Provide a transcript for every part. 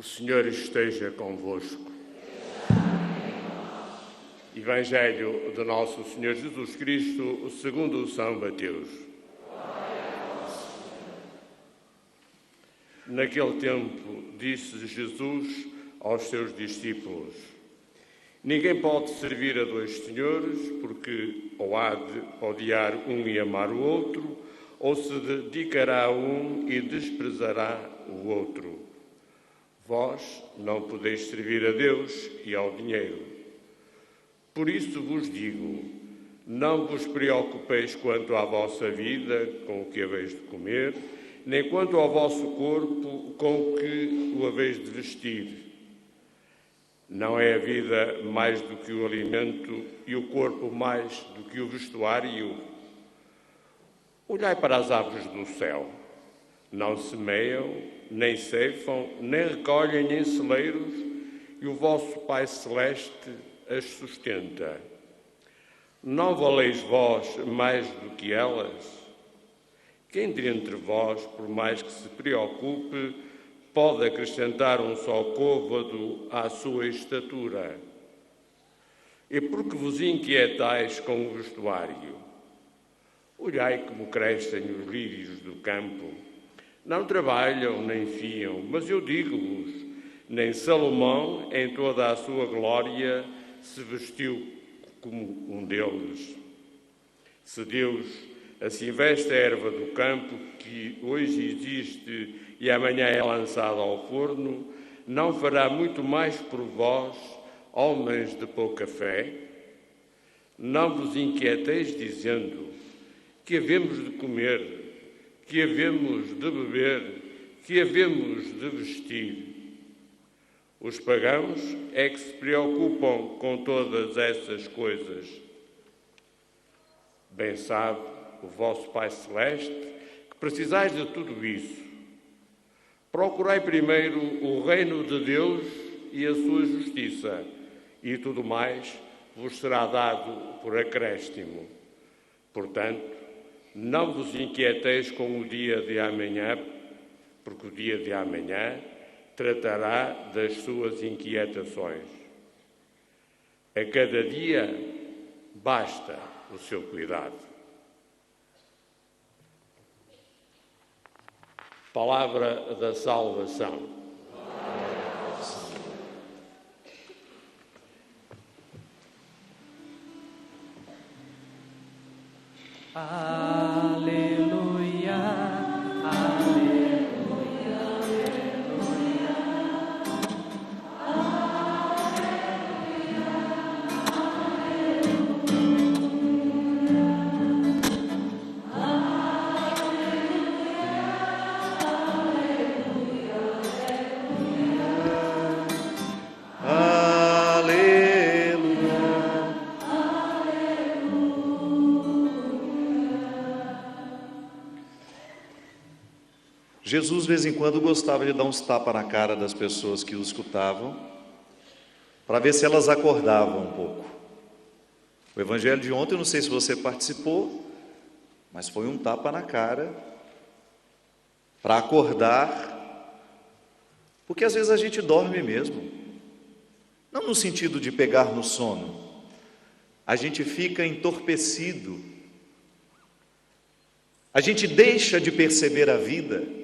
O Senhor esteja convosco. Evangelho de nosso Senhor Jesus Cristo, segundo São Mateus. Naquele tempo, disse Jesus aos seus discípulos: ninguém pode servir a dois senhores, porque ou há de odiar um e amar o outro, ou se dedicará a um e desprezará o outro. Vós não podeis servir a Deus e ao dinheiro. Por isso vos digo, não vos preocupeis quanto à vossa vida, com o que haveis de comer, nem quanto ao vosso corpo, com o que o haveis de vestir. Não é a vida mais do que o alimento e o corpo mais do que o vestuário? Olhai para as aves do céu. Não semeiam, nem ceifam, nem recolhem em celeiros, e o vosso Pai Celeste as sustenta. Não valeis vós mais do que elas? Quem dentre vós, por mais que se preocupe, pode acrescentar um só côvado à sua estatura? E por que vos inquietais com o vestuário? Olhai como crescem os lírios do campo. Não trabalham nem fiam, mas eu digo-vos, nem Salomão, em toda a sua glória, se vestiu como um deles. Se Deus assim veste a erva do campo, que hoje existe e amanhã é lançada ao forno, não fará muito mais por vós, homens de pouca fé? Não vos inquieteis dizendo: que havemos de comer, que havemos de beber, que havemos de vestir? Os pagãos é que se preocupam com todas essas coisas. Bem sabe o vosso Pai Celeste que precisais de tudo isso. Procurai primeiro o reino de Deus e a sua justiça, e tudo mais vos será dado por acréscimo. Portanto, não vos inquieteis com o dia de amanhã, porque o dia de amanhã tratará das suas inquietações. A cada dia basta o seu cuidado. Palavra da salvação. Aleluia, aleluia, Jesus, de vez em quando, gostava de dar uns tapas na cara das pessoas que o escutavam, para ver se elas acordavam um pouco. O evangelho de ontem, eu não sei se você participou, mas foi um tapa na cara, para acordar, porque às vezes a gente dorme mesmo, não no sentido de pegar no sono, a gente fica entorpecido, a gente deixa de perceber a vida.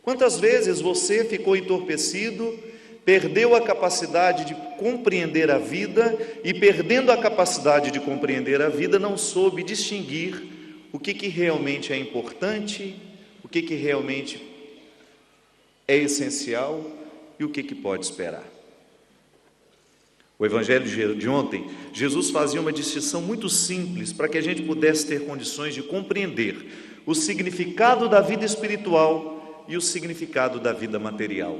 Quantas vezes você ficou entorpecido, perdeu a capacidade de compreender a vida e, perdendo a capacidade de compreender a vida, não soube distinguir o que realmente é importante, o que realmente é essencial e o que pode esperar. O evangelho de ontem, Jesus fazia uma distinção muito simples para que a gente pudesse ter condições de compreender o significado da vida espiritual e o significado da vida material.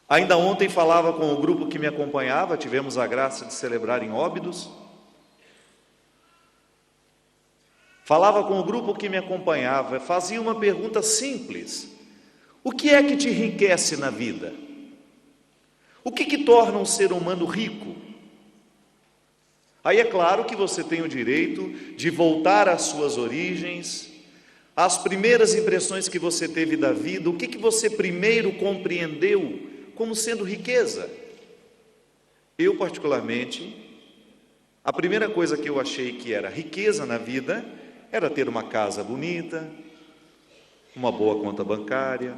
Ainda ontem falava com o grupo que me acompanhava, tivemos a graça de celebrar em Óbidos. Falava com o grupo que me acompanhava, fazia uma pergunta simples: o que é que te enriquece na vida? O que torna um ser humano rico? Aí é claro que você tem o direito de voltar às suas origens, As primeiras impressões que você teve da vida, o que você primeiro compreendeu como sendo riqueza? Eu, particularmente, a primeira coisa que eu achei que era riqueza na vida era ter uma casa bonita, uma boa conta bancária.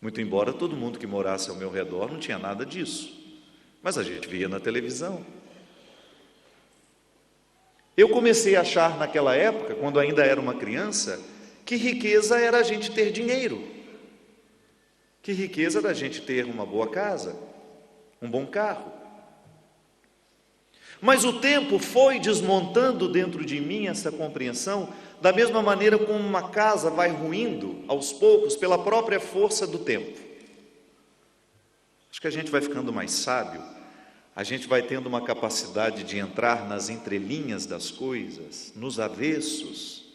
Muito embora todo mundo que morasse ao meu redor não tinha nada disso, mas a gente via na televisão. Eu comecei a achar naquela época, quando ainda era uma criança, que riqueza era a gente ter dinheiro, que riqueza era a gente ter uma boa casa, um bom carro. Mas o tempo foi desmontando dentro de mim essa compreensão, da mesma maneira como uma casa vai ruindo aos poucos pela própria força do tempo. Acho que a gente vai ficando mais sábio, a gente vai tendo uma capacidade de entrar nas entrelinhas das coisas, nos avessos.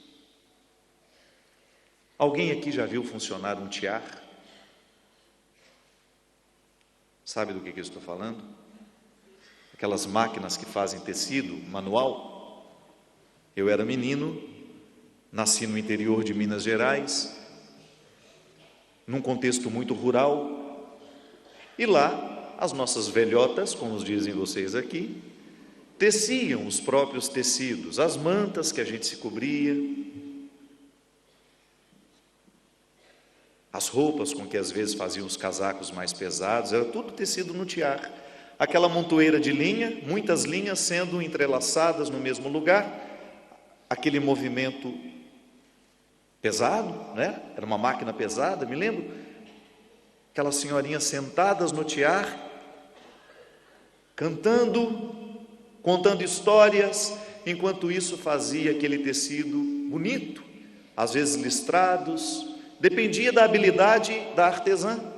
Alguém aqui já viu funcionar um tiar? Sabe do que eu estou falando? Aquelas máquinas que fazem tecido manual. Eu era menino, nasci no interior de Minas Gerais, num contexto muito rural, e lá as nossas velhotas, como dizem vocês aqui, teciam os próprios tecidos, as mantas que a gente se cobria, as roupas com que às vezes faziam os casacos mais pesados, era tudo tecido no tiar. Aquela montoeira de linha, muitas linhas sendo entrelaçadas no mesmo lugar, aquele movimento pesado, né? Era uma máquina pesada, me lembro, aquelas senhorinhas sentadas no tiar, cantando, contando histórias, enquanto isso fazia aquele tecido bonito, às vezes listrados, dependia da habilidade da artesã.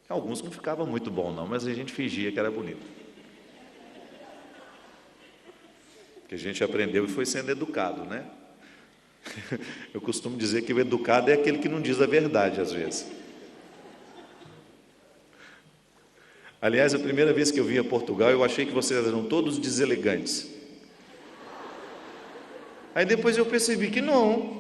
Alguns não ficavam muito bom não, mas a gente fingia que era bonito. Que a gente aprendeu e foi sendo educado, né? Eu costumo dizer que o educado é aquele que não diz a verdade às vezes. Aliás, a primeira vez que eu vim a Portugal, eu achei que vocês eram todos deselegantes. Aí depois eu percebi que não.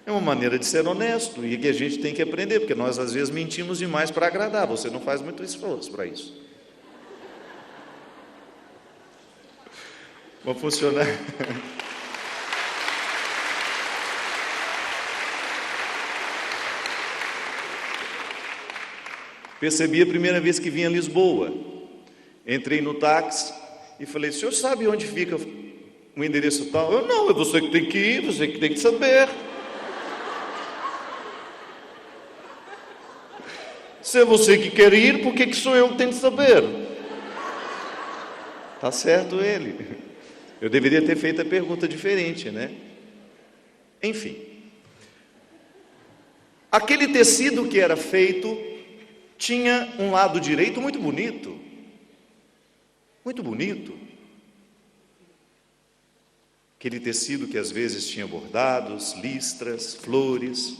É uma maneira de ser honesto e que a gente tem que aprender, porque nós às vezes mentimos demais para agradar, você não faz muito esforço para isso. Vamos funcionar. Percebi a primeira vez que vim a Lisboa. Entrei no táxi e falei: o senhor sabe onde fica o endereço tal? Eu não, é você que tem que ir, você que tem que saber. Se é você que quer ir, por que sou eu que tenho que saber? Tá certo ele. Eu deveria ter feito a pergunta diferente, né? Enfim. Aquele tecido que era feito tinha um lado direito muito bonito. Muito bonito. Aquele tecido que às vezes tinha bordados, listras, flores.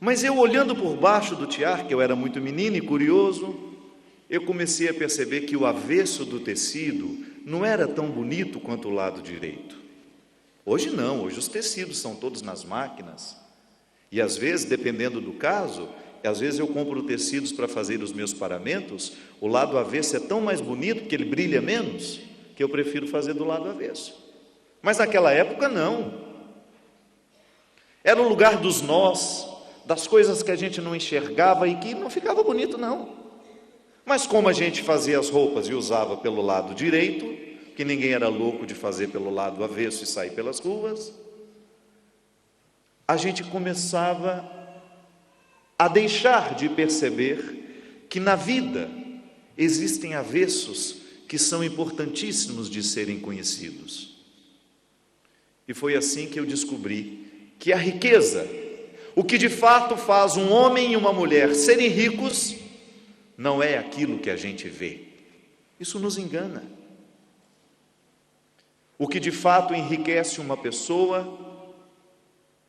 Mas eu, olhando por baixo do tiar, que eu era muito menino e curioso, eu comecei a perceber que o avesso do tecido não era tão bonito quanto o lado direito. Hoje não, hoje os tecidos são todos nas máquinas. E às vezes, dependendo do caso, às vezes eu compro tecidos para fazer os meus paramentos, o lado avesso é tão mais bonito, porque ele brilha menos, que eu prefiro fazer do lado avesso. Mas naquela época não. Era o lugar dos nós, das coisas que a gente não enxergava e que não ficava bonito não. Mas como a gente fazia as roupas e usava pelo lado direito, que ninguém era louco de fazer pelo lado avesso e sair pelas ruas, a gente começava a deixar de perceber que na vida existem avessos que são importantíssimos de serem conhecidos. E foi assim que eu descobri que a riqueza, o que de fato faz um homem e uma mulher serem ricos, não é aquilo que a gente vê. Isso nos engana. O que de fato enriquece uma pessoa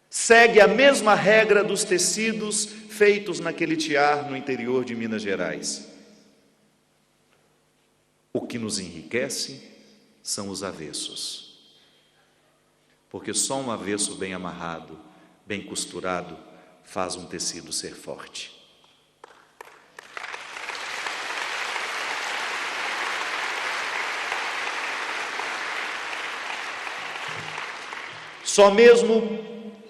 segue a mesma regra dos tecidos feitos naquele tiar no interior de Minas Gerais. O que nos enriquece são os avessos. porque só um avesso bem amarrado, bem costurado, faz um tecido ser forte. Só mesmo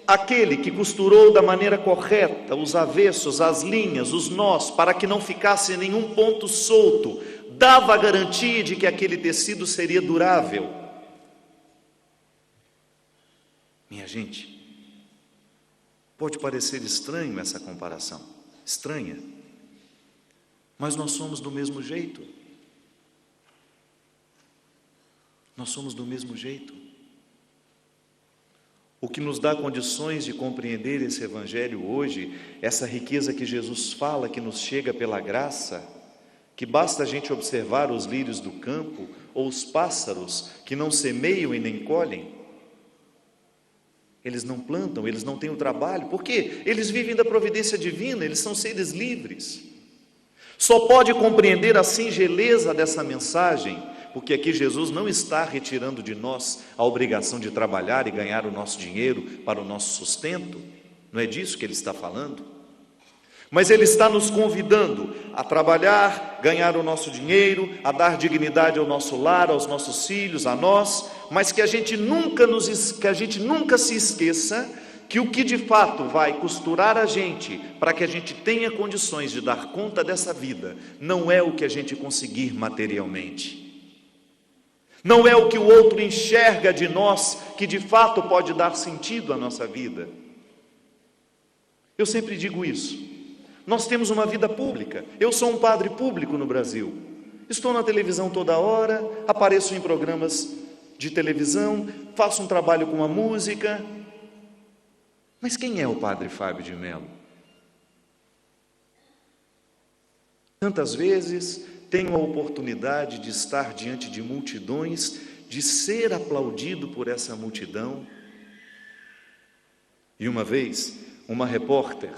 aquele que costurou da maneira correta os avessos, as linhas, os nós, para que não ficasse nenhum ponto solto, dava a garantia de que aquele tecido seria durável. Minha gente, pode parecer estranho essa comparação, estranha, mas nós somos do mesmo jeito. Nós somos do mesmo jeito. O que nos dá condições de compreender esse Evangelho hoje, essa riqueza que Jesus fala, que nos chega pela graça, que basta a gente observar os lírios do campo, ou os pássaros que não semeiam e nem colhem. Eles não plantam, eles não têm o trabalho, porque eles vivem da providência divina, eles são seres livres. Só pode compreender a singeleza dessa mensagem, porque aqui Jesus não está retirando de nós a obrigação de trabalhar e ganhar o nosso dinheiro para o nosso sustento, não é disso que ele está falando, mas ele está nos convidando a trabalhar, ganhar o nosso dinheiro, a dar dignidade ao nosso lar, aos nossos filhos, a nós, mas que a gente nunca se esqueça que o que de fato vai costurar a gente para que a gente tenha condições de dar conta dessa vida, não é o que a gente conseguir materialmente. Não é o que o outro enxerga de nós que de fato pode dar sentido à nossa vida. Eu sempre digo isso. Nós temos uma vida pública. Eu sou um padre público no Brasil. Estou na televisão toda hora, apareço em programas de televisão, faço um trabalho com a música. Mas quem é o padre Fábio de Mello? Tantas vezes tenho a oportunidade de estar diante de multidões, de ser aplaudido por essa multidão. E uma vez, uma repórter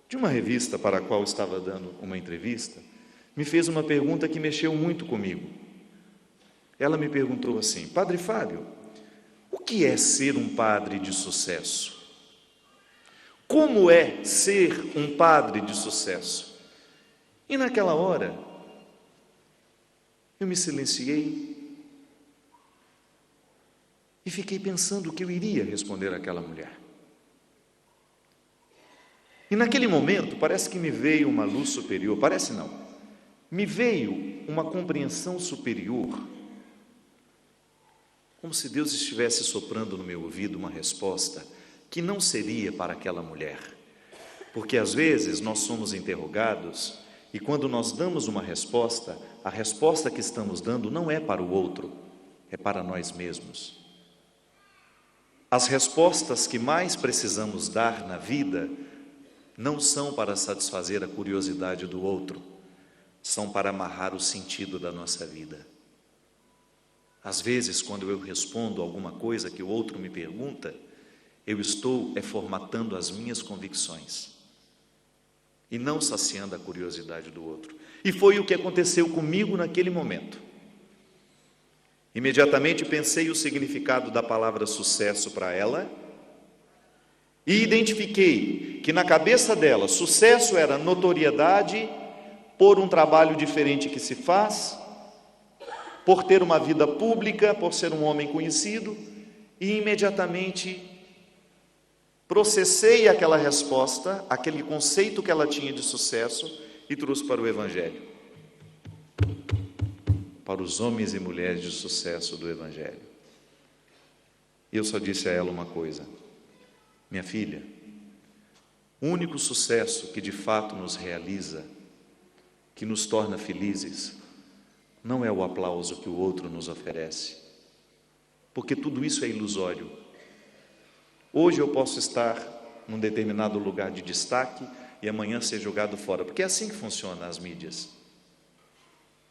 de uma revista para a qual estava dando uma entrevista, me fez uma pergunta que mexeu muito comigo. Ela me perguntou assim: Padre Fábio, o que é ser um padre de sucesso? Como é ser um padre de sucesso? E naquela hora, eu me silenciei e fiquei pensando o que eu iria responder àquela mulher. E naquele momento, parece que me veio uma luz superior, parece não, me veio uma compreensão superior, como se Deus estivesse soprando no meu ouvido uma resposta que não seria para aquela mulher, porque às vezes nós somos interrogados e quando nós damos uma resposta, a resposta que estamos dando não é para o outro, é para nós mesmos. As respostas que mais precisamos dar na vida não são para satisfazer a curiosidade do outro, são para amarrar o sentido da nossa vida. Às vezes, quando eu respondo alguma coisa que o outro me pergunta, eu estou formatando as minhas convicções e não saciando a curiosidade do outro. E foi o que aconteceu comigo naquele momento. Imediatamente pensei o significado da palavra sucesso para ela e identifiquei que na cabeça dela sucesso era notoriedade por um trabalho diferente que se faz, por ter uma vida pública, por ser um homem conhecido, e imediatamente processei aquela resposta, aquele conceito que ela tinha de sucesso e trouxe para o Evangelho, para os homens e mulheres de sucesso do Evangelho. Eu só disse a ela uma coisa: minha filha, o único sucesso que de fato nos realiza, que nos torna felizes, não é o aplauso que o outro nos oferece, porque tudo isso é ilusório. Hoje eu posso estar num determinado lugar de destaque e amanhã ser jogado fora, porque é assim que funcionam as mídias.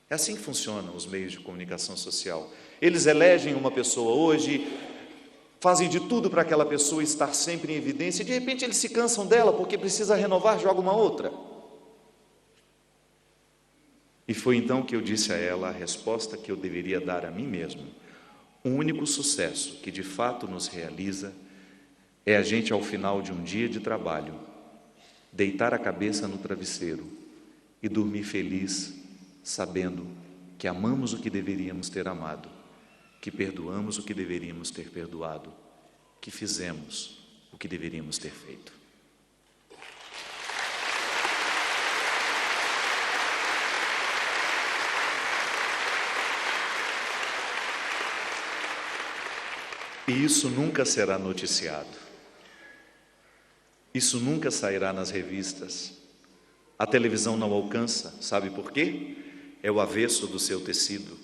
É assim que funcionam os meios de comunicação social. Eles elegem uma pessoa hoje, fazem de tudo para aquela pessoa estar sempre em evidência, e de repente eles se cansam dela, porque precisa renovar, joga uma outra. E foi então que eu disse a ela a resposta que eu deveria dar a mim mesmo: O único sucesso que de fato nos realiza é a gente, ao final de um dia de trabalho, deitar a cabeça no travesseiro e dormir feliz, sabendo que amamos o que deveríamos ter amado, que perdoamos o que deveríamos ter perdoado, que fizemos o que deveríamos ter feito. E isso nunca será noticiado. Isso nunca sairá nas revistas. A televisão não alcança, sabe por quê? É o avesso do seu tecido.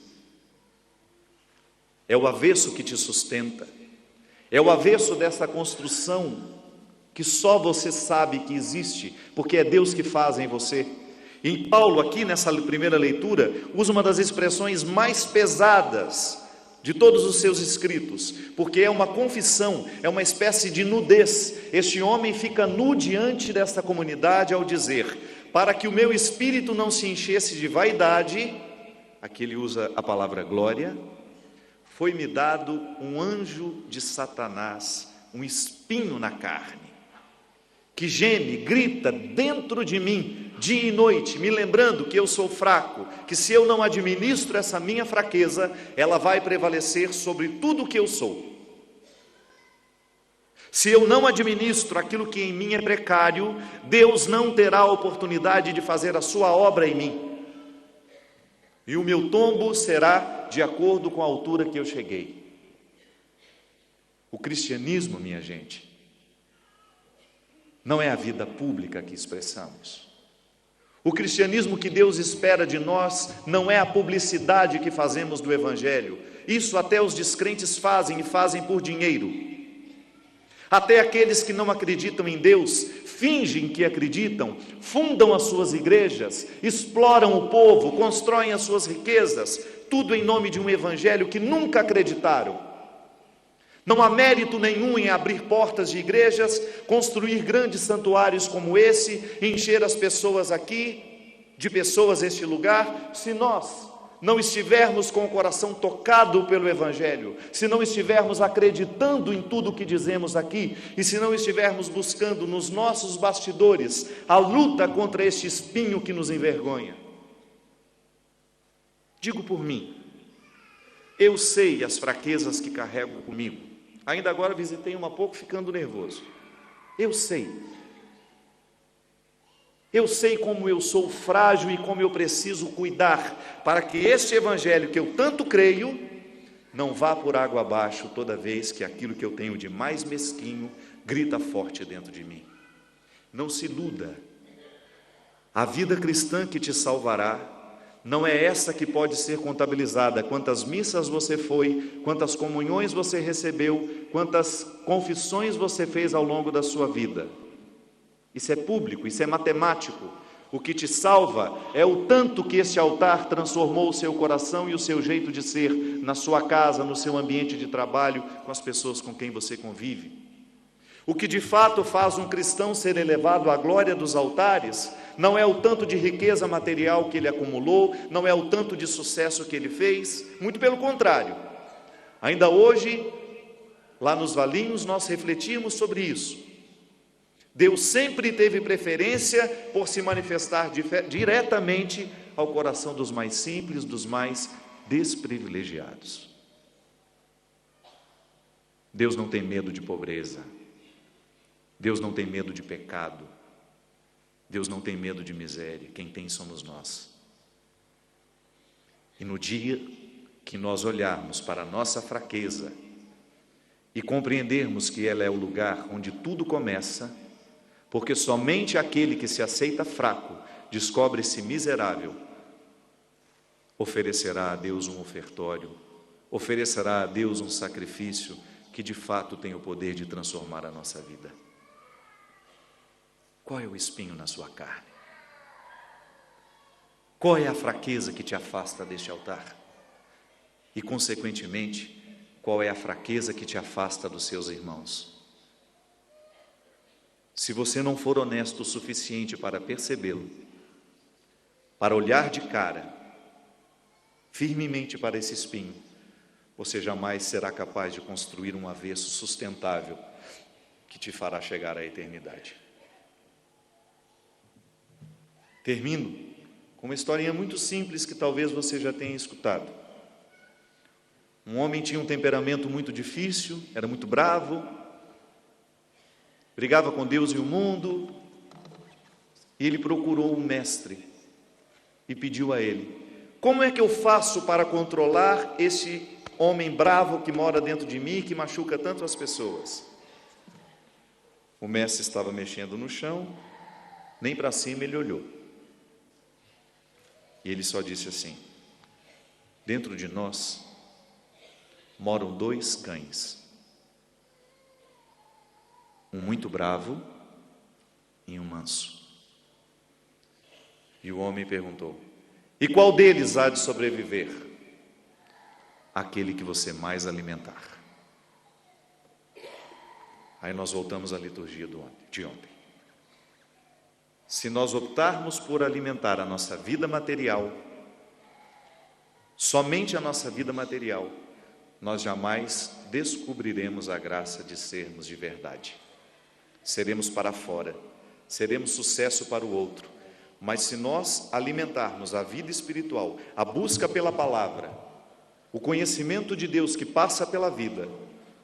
É o avesso que te sustenta. É o avesso dessa construção que só você sabe que existe, porque é Deus que faz em você. E Paulo, aqui nessa primeira leitura, usa uma das expressões mais pesadas de todos os seus escritos, porque é uma confissão, é uma espécie de nudez. Este homem fica nu diante desta comunidade ao dizer: para que o meu espírito não se enchesse de vaidade, aqui ele usa a palavra glória, foi-me dado um anjo de Satanás, um espinho na carne, que geme, grita dentro de mim, dia e noite, me lembrando que eu sou fraco, que se eu não administro essa minha fraqueza, ela vai prevalecer sobre tudo o que eu sou. Se eu não administro aquilo que em mim é precário, Deus não terá a oportunidade de fazer a sua obra em mim. E o meu tombo será de acordo com a altura que eu cheguei. O cristianismo, minha gente, não é a vida pública que expressamos. O cristianismo que Deus espera de nós não é a publicidade que fazemos do Evangelho. Isso até os descrentes fazem, e fazem por dinheiro. Até aqueles que não acreditam em Deus, fingem que acreditam, fundam as suas igrejas, exploram o povo, constroem as suas riquezas, tudo em nome de um Evangelho que nunca acreditaram. Não há mérito nenhum em abrir portas de igrejas, construir grandes santuários como esse, encher as pessoas aqui, de pessoas este lugar, se nós não estivermos com o coração tocado pelo Evangelho, se não estivermos acreditando em tudo o que dizemos aqui, e se não estivermos buscando nos nossos bastidores a luta contra este espinho que nos envergonha. Digo por mim, eu sei as fraquezas que carrego comigo. Ainda agora visitei um há pouco ficando nervoso. Eu sei como eu sou frágil e como eu preciso cuidar para que este Evangelho que eu tanto creio não vá por água abaixo toda vez que aquilo que eu tenho de mais mesquinho grita forte dentro de mim. Não se iluda. A vida cristã que te salvará não é essa que pode ser contabilizada, quantas missas você foi, quantas comunhões você recebeu, quantas confissões você fez ao longo da sua vida. Isso é público, isso é matemático. O que te salva é o tanto que esse altar transformou o seu coração e o seu jeito de ser na sua casa, no seu ambiente de trabalho, com as pessoas com quem você convive. O que de fato faz um cristão ser elevado à glória dos altares não é o tanto de riqueza material que ele acumulou, não é o tanto de sucesso que ele fez, muito pelo contrário. Ainda hoje, lá nos Valinhos, nós refletimos sobre isso. Deus sempre teve preferência por se manifestar diretamente ao coração dos mais simples, dos mais desprivilegiados. Deus não tem medo de pobreza. Deus não tem medo de pecado. Deus não tem medo de miséria. Quem tem somos nós. E no dia que nós olharmos para a nossa fraqueza e compreendermos que ela é o lugar onde tudo começa, porque somente aquele que se aceita fraco descobre-se miserável, oferecerá a Deus um ofertório, oferecerá a Deus um sacrifício que de fato tem o poder de transformar a nossa vida. Qual é o espinho na sua carne? Qual é a fraqueza que te afasta deste altar? E, consequentemente, qual é a fraqueza que te afasta dos seus irmãos? Se você não for honesto o suficiente para percebê-lo, para olhar de cara, firmemente para esse espinho, você jamais será capaz de construir um avesso sustentável que te fará chegar à eternidade. Termino com uma historinha muito simples que talvez você já tenha escutado. Um homem tinha um temperamento muito difícil, era muito bravo, brigava com Deus e o mundo, e ele procurou um mestre e pediu a ele: como é que eu faço para controlar esse homem bravo que mora dentro de mim e que machuca tanto as pessoas? O mestre estava mexendo no chão, nem para cima ele olhou. E ele só disse assim: dentro de nós moram 2 cães, um muito bravo e um manso. E o homem perguntou: e qual deles há de sobreviver? Aquele que você mais alimentar. Aí nós voltamos à liturgia de ontem. Se nós optarmos por alimentar a nossa vida material, somente a nossa vida material, nós jamais descobriremos a graça de sermos de verdade. Seremos para fora, seremos sucesso para o outro, mas se nós alimentarmos a vida espiritual, a busca pela palavra, o conhecimento de Deus que passa pela vida,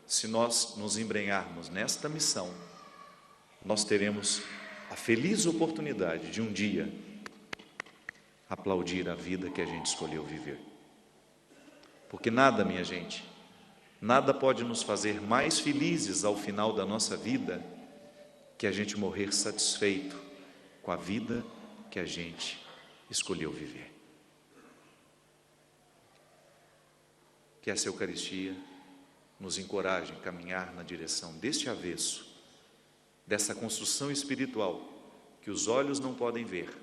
se nós nos embrenharmos nesta missão, nós teremos a feliz oportunidade de um dia aplaudir a vida que a gente escolheu viver. Porque nada, minha gente, nada pode nos fazer mais felizes ao final da nossa vida que a gente morrer satisfeito com a vida que a gente escolheu viver. Que essa Eucaristia nos encoraje a caminhar na direção deste avesso, dessa construção espiritual que os olhos não podem ver,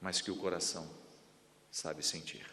mas que o coração sabe sentir.